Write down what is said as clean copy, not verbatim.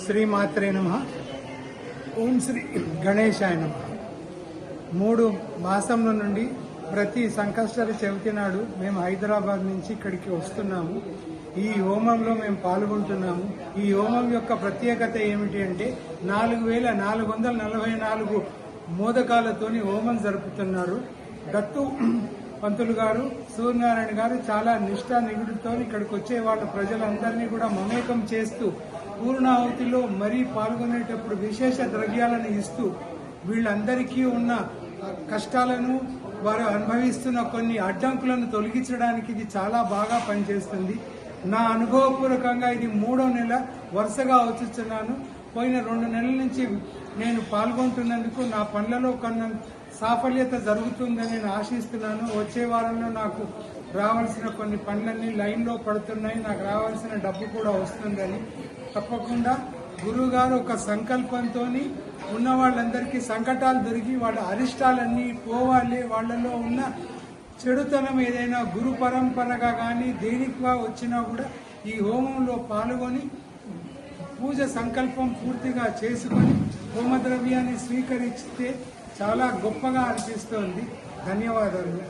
శ్రీమాత్రే నమః. ఓం శ్రీ గణేశాయ నమః. 3 మాసంల నుండి ప్రతి సంకష్టర చవితి నాడు మేము హైదరాబాద్ నుంచి ఇక్కడికి వస్తున్నాము. ఈ హోమంలో మేము పాల్గొంటున్నాము. ఈ హోమం యొక్క ప్రత్యేకత ఏమిటి అంటే 4444 మోదకాలతోని హోమం జరుపుతున్నారు. దత్తు పంతులు గారు, సూర్యనారాయణ గారు చాలా నిష్ఠా నిగుడుతో ఇక్కడికి వచ్చే వాళ్ళ ప్రజలందరినీ కూడా మమేకం చేస్తూ పూర్ణాహుతిలో మరీ పాల్గొనేటప్పుడు విశేష ద్రవ్యాలను ఇస్తూ వీళ్ళందరికీ ఉన్న కష్టాలను, వారు అనుభవిస్తున్న కొన్ని అడ్డంకులను తొలగించడానికి ఇది చాలా బాగా పనిచేస్తుంది. నా అనుభవపూర్వకంగా ఇది 3వ నెల వరుసగా వచ్చుతున్నాను. పోయిన 2 నెలల నుంచి నేను పాల్గొంటున్నందుకు నా పనులలో కన్నా సాఫల్యత జరుగుతుందని నేను ఆశిస్తున్నాను. వచ్చే వారంలో నాకు రావాల్సిన కొన్ని పనులన్నీ లైన్లో పడుతున్నాయి. నాకు రావాల్సిన డబ్బు కూడా వస్తుందని తప్పకుండా గురువు గారు ఒక సంకల్పంతో ఉన్న వాళ్ళందరికీ సంకటాలు దొరికి వాళ్ళ అరిష్టాలన్నీ పోవాలి, వాళ్ళలో ఉన్న చెడుతనం ఏదైనా గురు పరంపరగా కానీ దేనికిగా వచ్చినా కూడా ఈ హోమంలో పాల్గొని పూజ సంకల్పం పూర్తిగా చేసుకొని హోమద్రవ్యాన్ని స్వీకరిస్తే చాలా గొప్పగా అనిపిస్తోంది. ధన్యవాదాలు.